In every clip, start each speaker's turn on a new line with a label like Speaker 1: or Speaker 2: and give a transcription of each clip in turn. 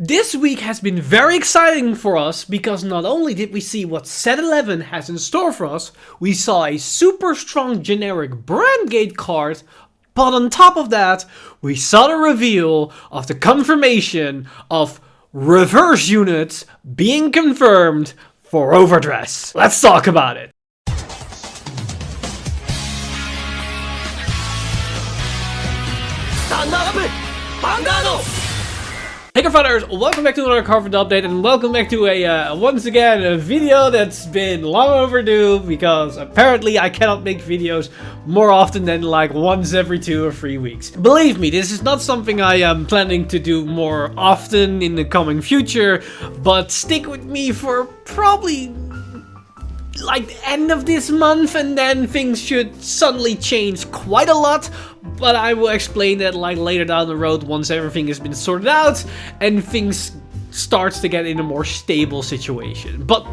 Speaker 1: This week has been very exciting for us because not only did we see what set 11 has in store for us, we saw a super strong generic Brandt Gate card, but on top of that, we saw the reveal of the confirmation of reverse units being confirmed for Ovedress. Let's talk about it.
Speaker 2: Stand up! Vanguard!
Speaker 1: Hey Cardfighters, welcome back to another Cardfight update, and welcome back to once again a video that's been long overdue because apparently I cannot make videos more often than like once every 2 or 3 weeks. Believe me, this is not something I am planning to do more often in the coming future, but stick with me for probably like the end of this month, and then things should suddenly change quite a lot. But I will explain that like later down the road once everything has been sorted out and things starts to get in a more stable situation. But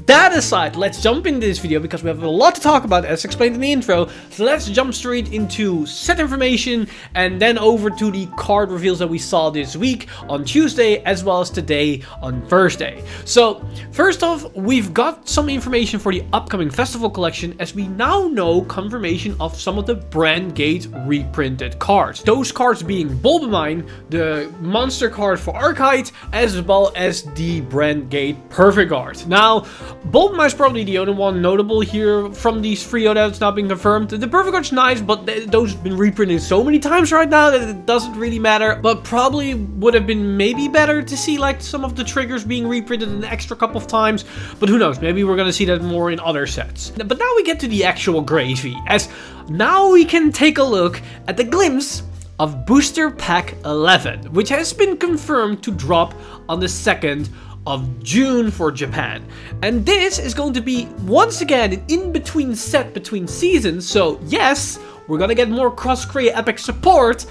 Speaker 1: that aside, let's jump into this video because we have a lot to talk about as explained in the intro. So let's jump straight into set information and then over to the card reveals that we saw this week on Tuesday as well as today on Thursday. So first off, we've got some information for the upcoming festival collection as we now know confirmation of some of the Brandt Gate reprinted cards. Those cards being Bulbamine, the monster card for Archite, as well as the Brandt Gate Perfect Guard. Now, Bulbamine is probably the only one notable here from these 3 that's now been confirmed. The Perfect Guard's nice, but those have been reprinted so many times right now that it doesn't really matter. But probably would have been maybe better to see like some of the triggers being reprinted an extra couple of times. But who knows, maybe we're gonna see that more in other sets. But now we get to the actual gravy, as now we can take a look at the glimpse of Booster Pack 11, which has been confirmed to drop on the 2nd of June for Japan. And this is going to be once again an in-between set between seasons, so yes, we're gonna get more cross-cray epic support,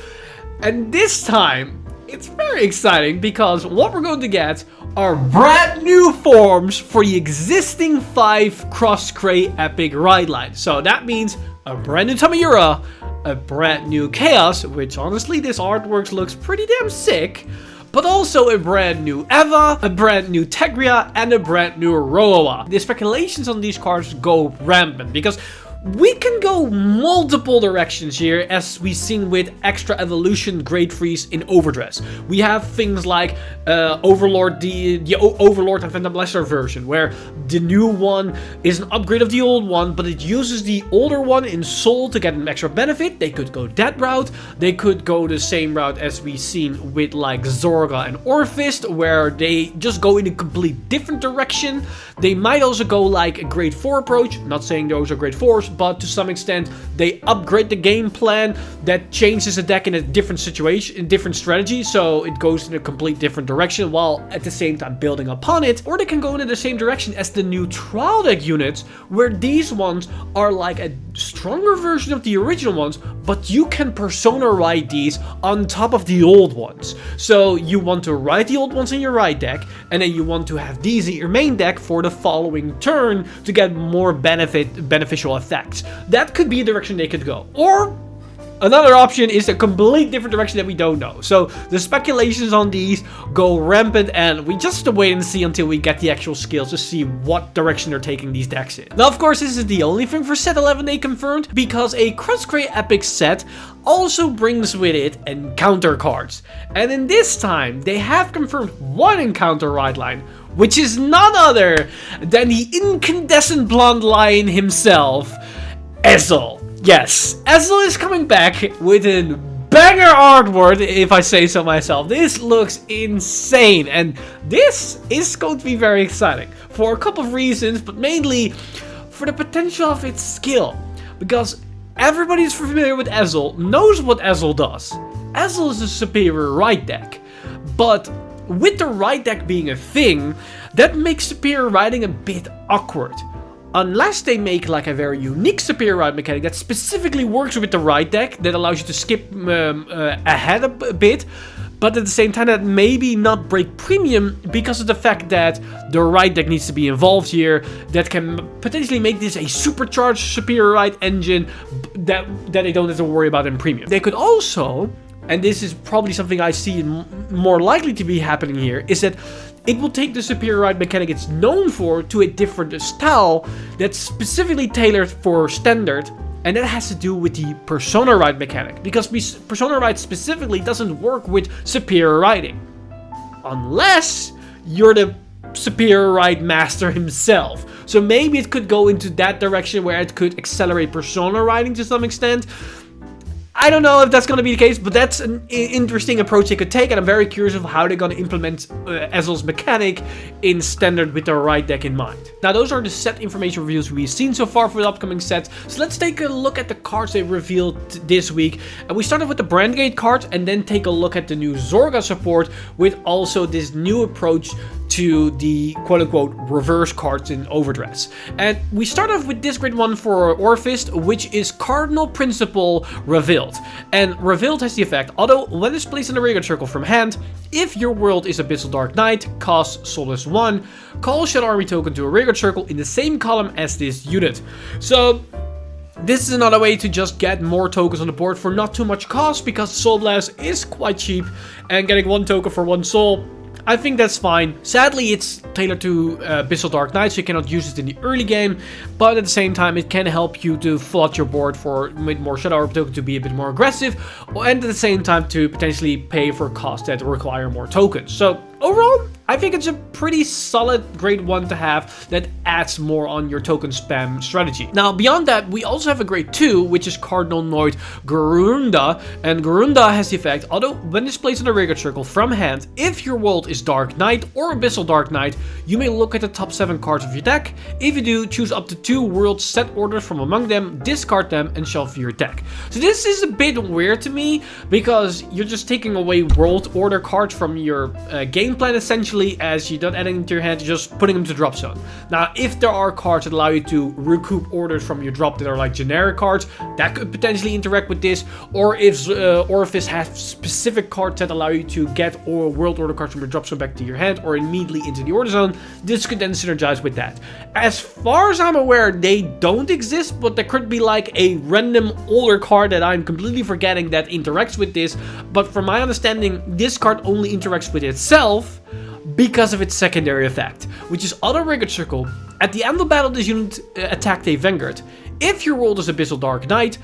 Speaker 1: and this time it's very exciting because what we're going to get are brand new forms for the existing 5 cross-cray epic ride lines. So that means a brand new Tamiyura, a brand new Chaos, which honestly this artwork looks pretty damn sick, but also a brand new Eva, a brand new Tegria, and a brand new Roa. The speculations on these cards go rampant because we can go multiple directions here, as we've seen with extra evolution grade 3s in Ovedress. We have things like Overlord, the Overlord and Phantom Blaster version, where the new one is an upgrade of the old one, but it uses the older one in Soul to get an extra benefit. They could go that route. They could go the same route as we've seen with like Zorga and Orfist, where they just go in a complete different direction. They might also go like a grade 4 approach. Not saying those are grade 4s, but to some extent they upgrade the game plan that changes the deck in a different situation, in different strategy, so it goes in a complete different direction while at the same time building upon it. Or they can go in the same direction as the new trial deck units, where these ones are like a stronger version of the original ones, but you can persona ride these on top of the old ones. So you want to ride the old ones in your ride deck, and then you want to have these in your main deck for the following turn to get more beneficial effects. That could be a direction they could go. Or another option is a complete different direction that we don't know. So the speculations on these go rampant, and we just have to wait and see until we get the actual skills to see what direction they're taking these decks in. Now, of course, this is the only thing for set 11 they confirmed, because a cross-cray epic set also brings with it encounter cards. And in this time, they have confirmed one encounter ride line, which is none other than the incandescent blonde lion himself, Ezel. Yes, Ezel is coming back with a banger artwork, if I say so myself. This looks insane, and this is going to be very exciting for a couple of reasons, but mainly for the potential of its skill, because everybody who's familiar with Ezel knows what Ezel does. Ezel is a superior ride deck, but with the ride deck being a thing, that makes superior riding a bit awkward. Unless they make like a very unique superior ride mechanic that specifically works with the ride deck, that allows you to skip ahead a bit, but at the same time that maybe not break premium because of the fact that the ride deck needs to be involved here, that can potentially make this a supercharged superior ride engine that they don't have to worry about in premium. They could also and this is probably something I see more likely to be happening here, is that it will take the superior ride mechanic it's known for to a different style that's specifically tailored for standard, and that has to do with the Persona ride mechanic, because Persona ride specifically doesn't work with superior riding. Unless you're the superior ride master himself. So maybe it could go into that direction where it could accelerate Persona riding to some extent. I don't know if that's going to be the case, but that's an interesting approach they could take, and I'm very curious of how they're going to implement Ezel's mechanic in standard with their ride deck in mind. Now, those are the set information reviews we've seen so far for the upcoming sets, so let's take a look at the cards they revealed this week. And we started with the Brandt Gate cards, and then take a look at the new Zorga support, with also this new approach to the quote-unquote reverse cards in Ovedress. And we start off with this great one for Orphist, which is Cardinal Principle Revealed. And Revealed has the effect, although when it's placed in a rearguard circle from hand, if your world is Abyssal Dark Knight, costs Soulless 1, call Shadow Army token to a rearguard circle in the same column as this unit. So this is another way to just get more tokens on the board for not too much cost, because Soul Blast is quite cheap, and getting 1 token for 1 soul, I think that's fine. Sadly, it's tailored to Abyssal Dark Knight, so you cannot use it in the early game, but at the same time, it can help you to flood your board with more Shadow Orb token to be a bit more aggressive, and at the same time to potentially pay for costs that require more tokens. So overall, I think it's a pretty solid, great one to have that adds more on your token spam strategy. Now, beyond that, we also have a grade 2, which is Cardinal Noid Garunda. And Garunda has the effect, although when it's placed in a rearguard circle from hand, if your world is Dark Knight or Abyssal Dark Knight, you may look at the top 7 cards of your deck. If you do, choose up to 2 world set orders from among them, discard them, and shuffle your deck. So this is a bit weird to me, because you're just taking away world order cards from your game plan, essentially, as you don't add them to your hand, you're just putting them to drop zone. Now, if there are cards that allow you to recoup orders from your drop that are like generic cards, that could potentially interact with this. Or if Orifice has specific cards that allow you to get world order cards from your drop zone back to your hand or immediately into the order zone, this could then synergize with that. As far as I'm aware, they don't exist, but there could be like a random older card that I'm completely forgetting that interacts with this. But from my understanding, this card only interacts with itself because of its secondary effect, which is auto rearguard circle. At the end of battle, this unit attacked a Vanguard. If your world is Abyssal Dark Knight,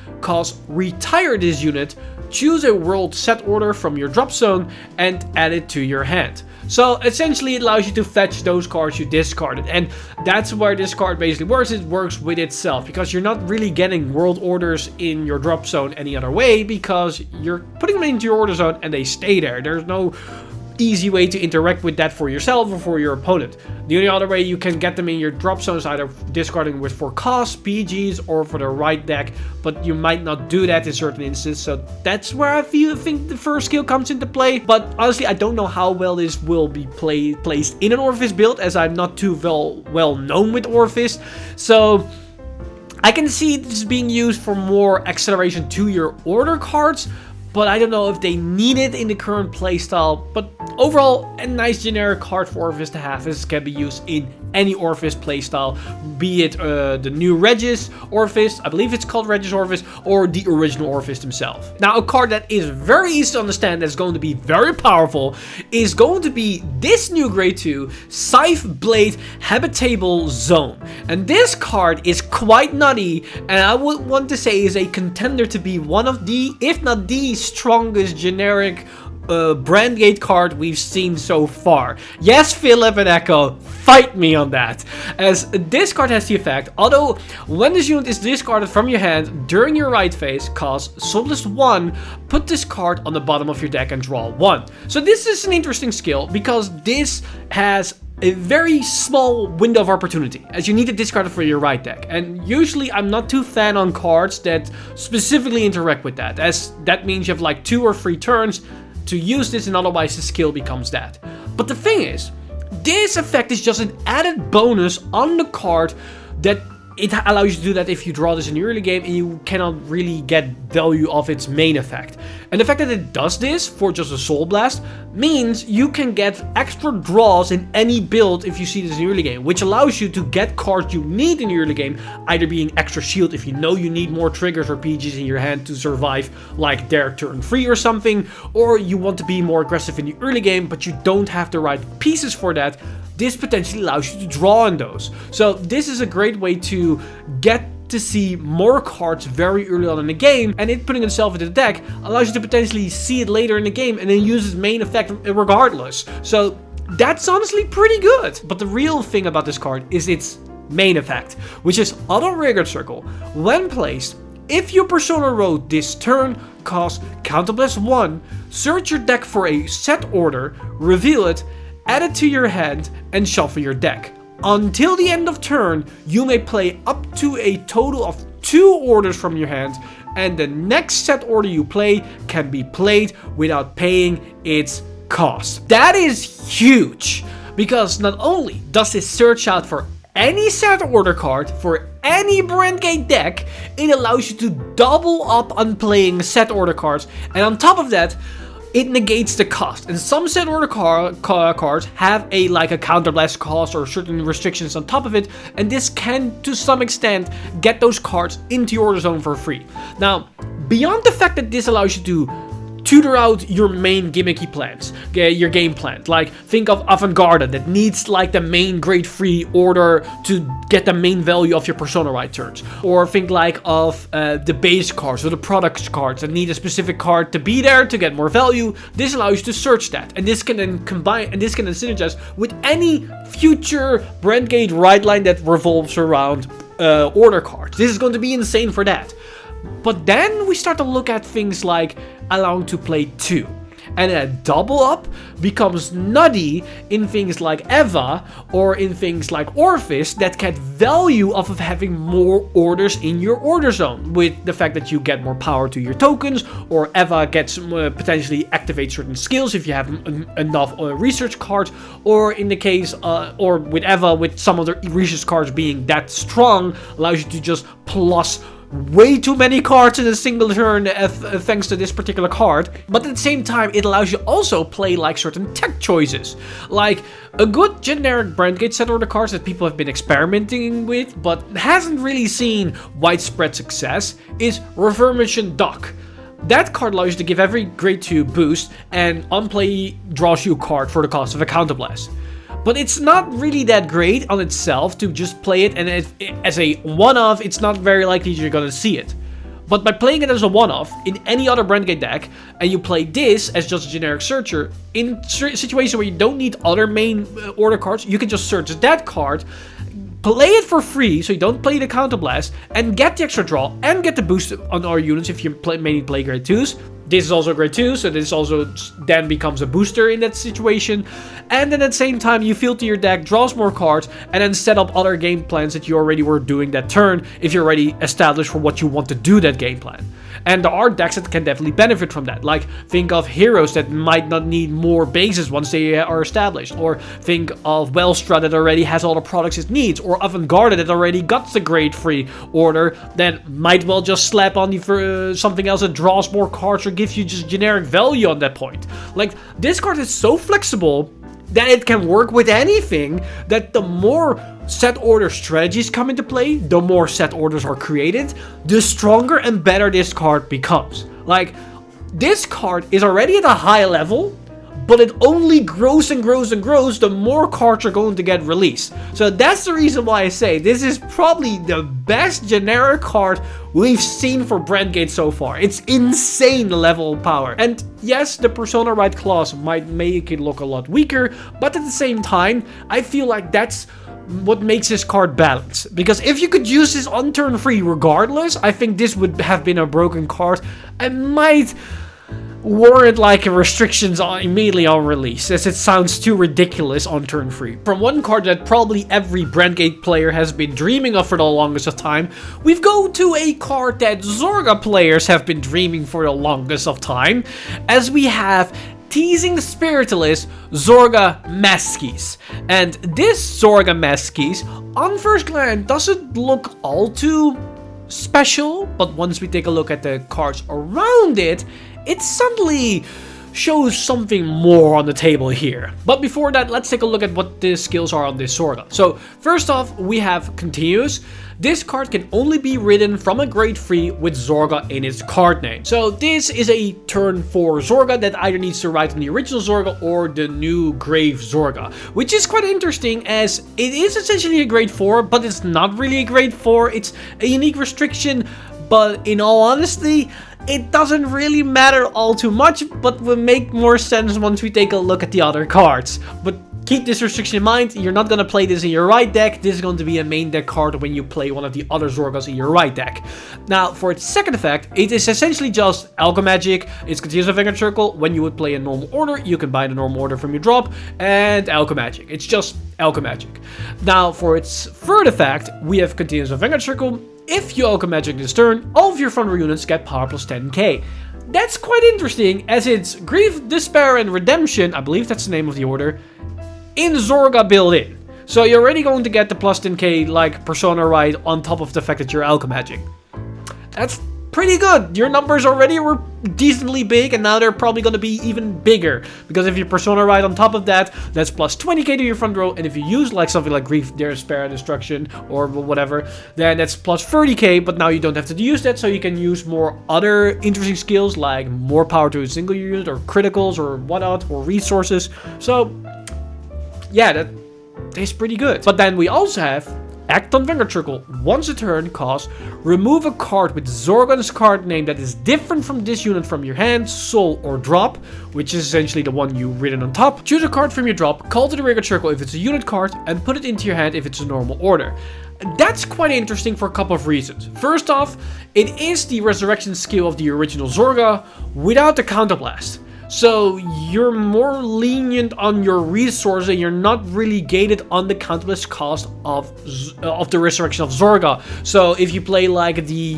Speaker 1: retire this unit, choose a world set order from your drop zone, and add it to your hand. So essentially, it allows you to fetch those cards you discarded, and that's where this card basically works. It works with itself, because you're not really getting world orders in your drop zone any other way, because you're putting them into your order zone and they stay there. There's no easy way to interact with that for yourself or for your opponent. The only other way you can get them in your drop zone is either discarding with for cost, PGs, or for the right deck, but you might not do that in certain instances, so that's where I think the first skill comes into play. But honestly, I don't know how well this will be placed in an Orifice build, as I'm not too well known with Orifice, so I can see this being used for more acceleration to your order cards, but I don't know if they need it in the current playstyle. But overall, a nice generic card for Orifice to have. This can be used in any Orifice playstyle, be it the new Regis Orifice, I believe it's called Regis Orifice, or the original Orifice himself. Now, a card that is very easy to understand, that's going to be very powerful, is going to be this new grade 2 Scythe Blade Habitable Zone. And this card is quite nutty, and I would want to say is a contender to be one of the, if not the strongest generic Brandt Gate card we've seen so far. Yes, Philip and Echo, fight me on that. As this card has the effect, although when this unit is discarded from your hand during your right phase, costs Soulless 1, put this card on the bottom of your deck and draw 1. So this is an interesting skill, because this has a very small window of opportunity, as you need to discard it for your right deck. And usually I'm not too fan on cards that specifically interact with that, as that means you have like 2 or 3 turns to use this, and otherwise the skill becomes that. But the thing is, this effect is just an added bonus on the card that it allows you to do that if you draw this in the early game and you cannot really get value of its main effect. And the fact that it does this for just a Soul Blast means you can get extra draws in any build if you see this in the early game, which allows you to get cards you need in the early game, either being extra shield if you know you need more triggers or PGs in your hand to survive, like their turn 3 or something, or you want to be more aggressive in the early game but you don't have the right pieces for that. This potentially allows you to draw on those. So this is a great way to get to see more cards very early on in the game, and it putting itself into the deck allows you to potentially see it later in the game and then use its main effect regardless. So that's honestly pretty good. But the real thing about this card is its main effect, which is Auto Rigard Circle. When placed, if your Persona row this turn costs Counterblast 1, search your deck for a set order, reveal it, add it to your hand, and shuffle your deck. Until the end of turn, you may play up to a total of 2 orders from your hand, and the next set order you play can be played without paying its cost. That is huge, because not only does this search out for any set order card for any Brandt Gate deck, it allows you to double up on playing set order cards, and on top of that, it negates the cost. And some set order cards have a counterblast cost or certain restrictions on top of it, and this can to some extent get those cards into your order zone for free. Now, beyond the fact that this allows you to tutor out your main gimmicky plans, your game plan. Like, think of Vanguard that needs like the main grade free order to get the main value of your Persona right turns. Or think like of the base cards or the products cards that need a specific card to be there to get more value. This allows you to search that, and this can then combine, and this can then synergize with any future Brandt Gate right line that revolves around order cards. This is going to be insane for that. But then we start to look at things like allowing to play 2. And a double up becomes nutty in things like Eva or in things like Orphis that get value off of having more orders in your order zone, with the fact that you get more power to your tokens, or Eva gets potentially activate certain skills if you have enough research cards, or in the case or with Eva, with some of the research cards being that strong, allows you to just plus way too many cards in a single turn thanks to this particular card. But at the same time, it allows you also play like certain tech choices. Like a good generic Brandt Gate set order cards that people have been experimenting with but hasn't really seen widespread success is Revermission Duck. That card allows you to give every grade 2 boost, and on play draws you a card for the cost of a counterblast. But it's not really that great on itself to just play it, and as a one-off, it's not very likely you're gonna see it. But by playing it as a one-off in any other Brandt Gate deck, and you play this as just a generic searcher, in situations where you don't need other main order cards, you can just search that card, play it for free, so you don't play the counterblast, and get the extra draw, and get the boost on our units if you mainly play grade 2s. This is also grade 2, so this also then becomes a booster in that situation. And then at the same time, you filter your deck, draws more cards, and then set up other game plans that you already were doing that turn if you're already established for what you want to do that game plan. And there are decks that can definitely benefit from that. Like, think of heroes that might not need more bases once they are established. Or think of Wellstra that already has all the products it needs. Or Vanguard that already got the grade 3 order that might well just slap on you for something else that draws more cards or gives you just generic value on that point. Like, this card is so flexible that it can work with anything, that the more set order strategies come into play, the more set orders are created, the stronger and better this card becomes. Like, this card is already at a high level, but it only grows and grows and grows the more cards are going to get released. So that's the reason why I say this is probably the best generic card we've seen for Brandt Gate so far. It's insane level of power. And yes, the Persona right clause might make it look a lot weaker, but at the same time, I feel like that's what makes this card balanced. Because if you could use this on turn 3 regardless, I think this would have been a broken card and might warrant like restrictions immediately on release, as it sounds too ridiculous on turn 3. From one card that probably every Brandt Gate player has been dreaming of for the longest of time, we've go to a card that Zorga players have been dreaming for the longest of time, as we have teasing spiritualist Zorga Masques. And this Zorga Masques, on first glance, doesn't look all too special, but once we take a look at the cards around it, it suddenly shows something more on the table here. But before that, let's take a look at what the skills are on this Zorga. So first off, we have Continuous. This card can only be written from a grade 3 with Zorga in its card name. So this is a turn 4 Zorga that either needs to write on the original Zorga or the new Grave Zorga, which is quite interesting as it is essentially a grade 4, but it's not really a grade 4. It's a unique restriction, but in all honesty, it doesn't really matter all too much, but will make more sense once we take a look at the other cards. But keep this restriction in mind, you're not going to play this in your right deck. This is going to be a main deck card when you play one of the other Zorgas in your right deck. Now, for its second effect, it is essentially just Alchemy Magic. It's continuous Vanguard Circle. When you would play a normal order, you can buy the normal order from your drop, and Alchemy Magic. It's just Alchemy Magic. Now, for its third effect, we have continuous Vanguard Circle. If you Alchemy Magic this turn, all of your front row units get power plus 10k. That's quite interesting, as it's Grief, Despair, and Redemption, I believe that's the name of the order, in Zorga built in. So you're already going to get the plus 10k like Persona right on top of the fact that you're Alchemy Magic. That's pretty good. Your numbers already were decently big, and now they're probably going to be even bigger. Because if you Persona right on top of that, that's plus 20k to your front row. And if you use like something like Grief, Despair, and Destruction, or whatever, then that's plus 30k. But now you don't have to use that, so you can use more other interesting skills like more power to a single unit, or criticals, or whatnot, or resources. So yeah, that is pretty good. But then we also have Act on Vanguard Circle. Once a turn, cost remove a card with Zorga's card name that is different from this unit from your hand, soul, or drop, which is essentially the one you've written on top. Choose a card from your drop, call to the Vanguard Circle if it's a unit card, and put it into your hand if it's a normal order. That's quite interesting for a couple of reasons. First off, it is the resurrection skill of the original Zorga without the counterblast. So you're more lenient on your resources, and you're not really gated on the counterblast cost of the resurrection of Zorga. So if you play like the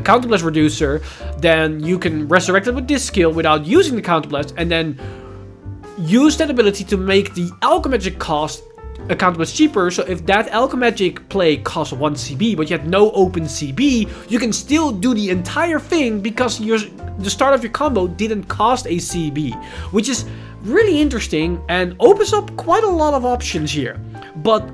Speaker 1: counterblast reducer, then you can resurrect it with this skill without using the counterblast, and then use that ability to make the alchemy magic cost a counterblast cheaper. So if that alchemy magic play costs 1 CB, but you had no open CB, you can still do the entire thing because the start of your combo didn't cost a CB, which is really interesting and opens up quite a lot of options here. But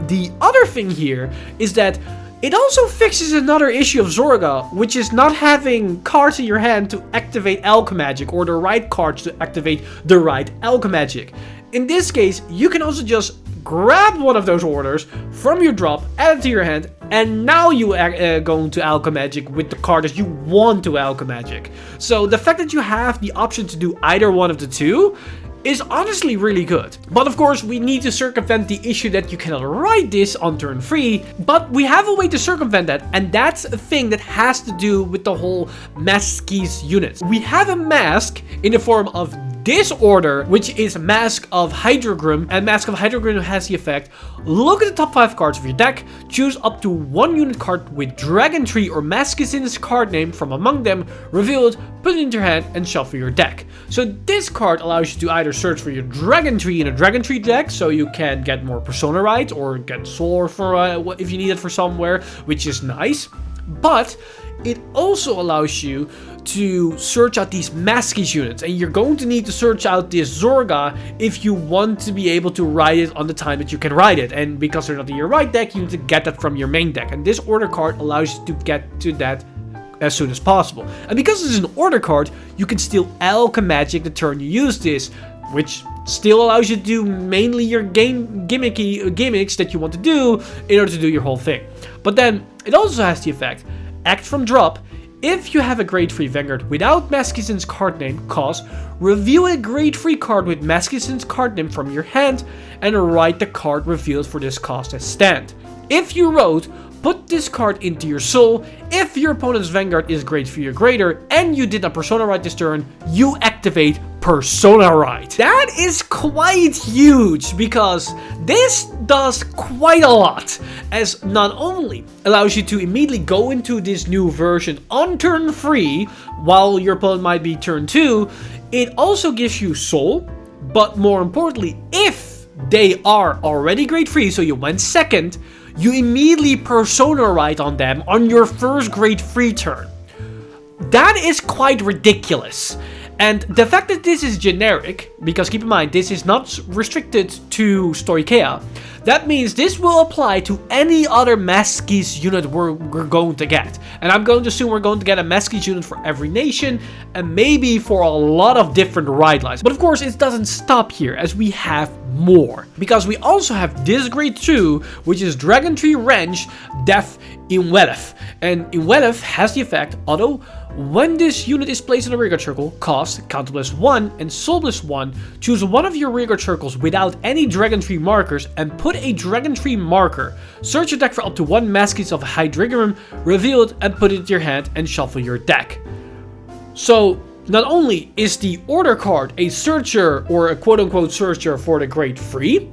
Speaker 1: the other thing here is that it also fixes another issue of Zorga, which is not having cards in your hand to activate alchemy magic, or the right cards to activate the right alchemy magic. In this case, you can also just grab one of those orders from your drop, add it to your hand, and now you are going to Alchemy Magic with the card that you want to Alchemy Magic. So the fact that you have the option to do either one of the two is honestly really good. But of course, we need to circumvent the issue that you cannot write this on turn 3, but we have a way to circumvent that, and that's a thing that has to do with the whole Masques unit. We have a mask in the form of this order, which is Mask of Hydrogrim, and Mask of Hydrogrim has the effect: look at the top 5 cards of your deck, choose up to 1 unit card with Dragon Tree or Masques in its card name from among them, reveal it, put it into your hand, and shuffle your deck. So this card allows you to either search for your Dragon Tree in a Dragon Tree deck, so you can get more Persona right, or get Soul for if you need it for somewhere, which is nice. But it also allows you to search out these Masques units, and you're going to need to search out this Zorga if you want to be able to ride it on the time that you can ride it. And because they're not in your right deck, you need to get that from your main deck, and this order card allows you to get to that as soon as possible. And because this is an order card, you can still Alchemy Magic the turn you use this, which still allows you to do mainly your gimmicks that you want to do in order to do your whole thing. But then it also has the effect: act from drop. If you have a grade 3 Vanguard without Masques' card name cost, reveal a grade 3 card with Masques' card name from your hand and write the card revealed for this cost as stand. If you wrote, put this card into your soul. If your opponent's Vanguard is grade 3 or greater and you did a Persona right this turn, you activate Persona right. That is quite huge, because this does quite a lot, as not only allows you to immediately go into this new version on turn 3 while your opponent might be turn 2, It also gives you soul, but more importantly, if they are already grade 3, so you went second, you immediately persona ride on them on your first grade 3 turn. That is quite ridiculous. And the fact that this is generic, because keep in mind, this is not restricted to Stoicheia, that means this will apply to any other Masques unit we're going to get. And I'm going to assume we're going to get a Masques unit for every nation, and maybe for a lot of different ride lines. But of course, it doesn't stop here, as we have more. Because we also have this grade 2, which is Dragon Tree Wrench Def Inwelef. And Inwelef has the effect, auto, when this unit is placed in a rearguard circle, cost, counter plus 1 and soul plus 1, choose one of your rearguard circles without any Dragon Tree markers and put a Dragon Tree marker. Search your deck for up to 1 Masques of Hydrigerum, reveal it and put it into your hand and shuffle your deck. So, not only is the order card a searcher or a quote-unquote searcher for the grade 3,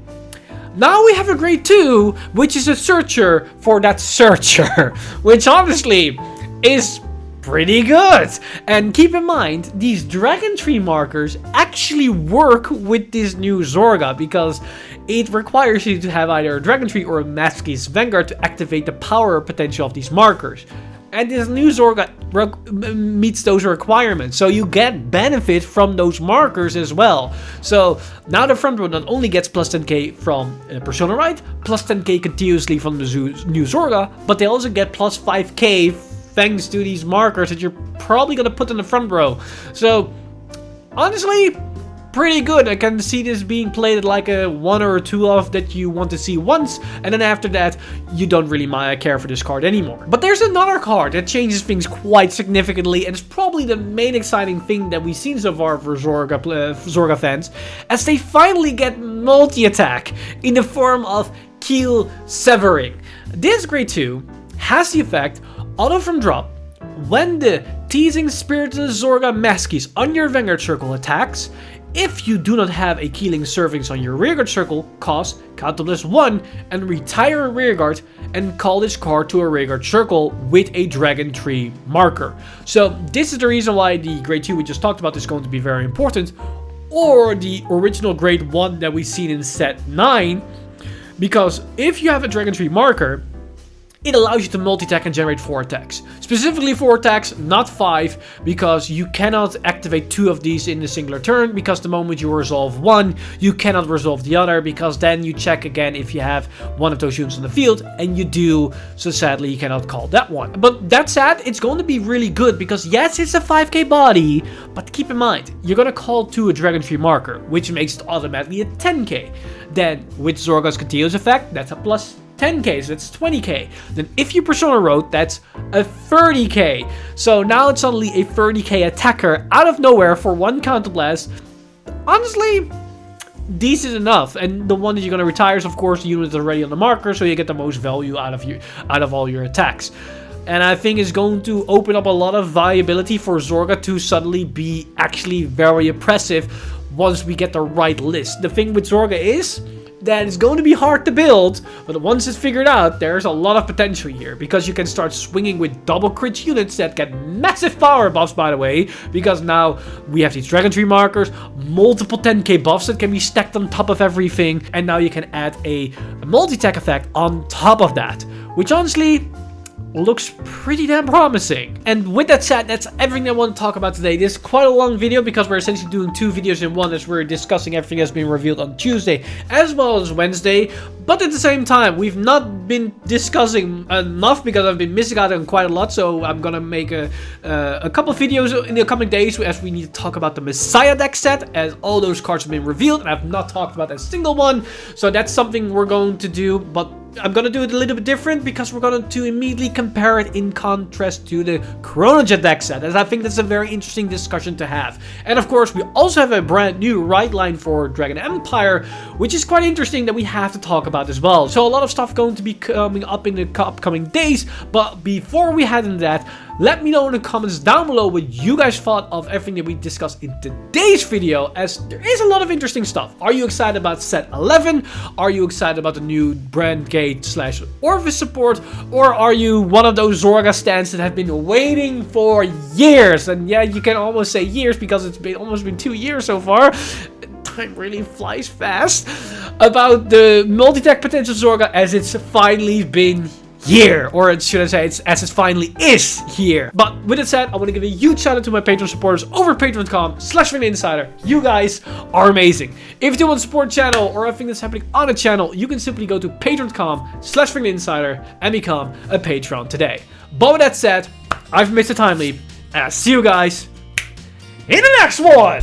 Speaker 1: now we have a grade 2, which is a searcher for that searcher, which honestly is pretty good. And keep in mind, these Dragon Tree markers actually work with this new Zorga, because it requires you to have either a Dragon Tree or a Masques Vanguard to activate the power potential of these markers. And this new Zorga meets those requirements, so you get benefit from those markers as well. So now the front row not only gets plus 10k from Persona Ride, plus 10k continuously from the new Zorga, but they also get plus 5k thanks to these markers that you're probably going to put in the front row. So honestly, pretty good. I can see this being played at like a 1 or 2 of that you want to see once, and then after that you don't really care for this card anymore. But there's another card that changes things quite significantly, and it's probably the main exciting thing that we've seen so far for Zorga fans, as they finally get multi-attack in the form of Keel Severing. This grade 2 has the effect, auto from drop, when the Teasing Spirited Zorga Masques on your Vanguard circle attacks, if you do not have a Keeling Servings on your rearguard circle, cost, counter plus 1, and retire a rearguard and call this card to a rearguard circle with a Dragon Tree marker. So this is the reason why the grade 2 we just talked about is going to be very important, or the original grade 1 that we've seen in set 9, because if you have a Dragon Tree marker, it allows you to multi-attack and generate 4 attacks. Specifically 4 attacks, not 5, because you cannot activate 2 of these in a singular turn, because the moment you resolve one, you cannot resolve the other, because then you check again if you have one of those units on the field, and you do, so sadly you cannot call that one. But that said, it's going to be really good, because yes, it's a 5k body, but keep in mind, you're going to call to a Dragon Tree marker, which makes it automatically a 10k. Then, with Zorga's continuous effect, that's a plus 10k, so that's 20k. Then if you Persona Road, that's a 30k. So now it's suddenly a 30k attacker out of nowhere for 1 counterblast. Honestly, decent enough. And the one that you're going to retire is, of course, the unit that's already on the marker, so you get the most value out of all your attacks. And I think it's going to open up a lot of viability for Zorga to suddenly be actually very oppressive once we get the right list. The thing with Zorga is that it's going to be hard to build, but once it's figured out, there's a lot of potential here, because you can start swinging with double crit units that get massive power buffs, by the way, because now we have these Dragon Tree markers, multiple 10k buffs that can be stacked on top of everything, and now you can add a multi-attack effect on top of that, which honestly looks pretty damn promising. And with that said, that's everything I want to talk about today. This is quite a long video because we're essentially doing 2 videos in one, as we're discussing everything that's been revealed on Tuesday as well as Wednesday. But at the same time, we've not been discussing enough because I've been missing out on quite a lot. So I'm gonna make a couple of videos in the coming days as we need to talk about the Messiah deck set, as all those cards have been revealed and I've not talked about a single one. So that's something we're going to do, but I'm gonna do it a little bit different because we're going to immediately compare it in contrast to the Chronojet deck set, as I think that's a very interesting discussion to have. And of course, we also have a brand new ride line for Dragon Empire, which is quite interesting that we have to talk about as well. So a lot of stuff going to be coming up in the upcoming days, but before we head into that, Let me know in the comments down below what you guys thought of everything that we discussed in today's video, as there is a lot of interesting stuff. Are you excited about set 11? Are you excited about the new Brandt Gate / Ovedress support? Or are you one of those Zorga stands that have been waiting for years? And yeah, you can almost say years because it's almost been 2 years so far. Time really flies fast. About the multi-tech potential Zorga, as it's finally been here, or should I say as it finally is here. But with that said, I want to give a huge shout out to my Patreon supporters over at patreon.com/VanInsider. You guys are amazing. If you do want to support the channel or everything that's happening on the channel, you can simply go to patreon.com/VanInsider and become a Patreon today. But with that said, I've missed a time leap, and I'll see you guys in the next one.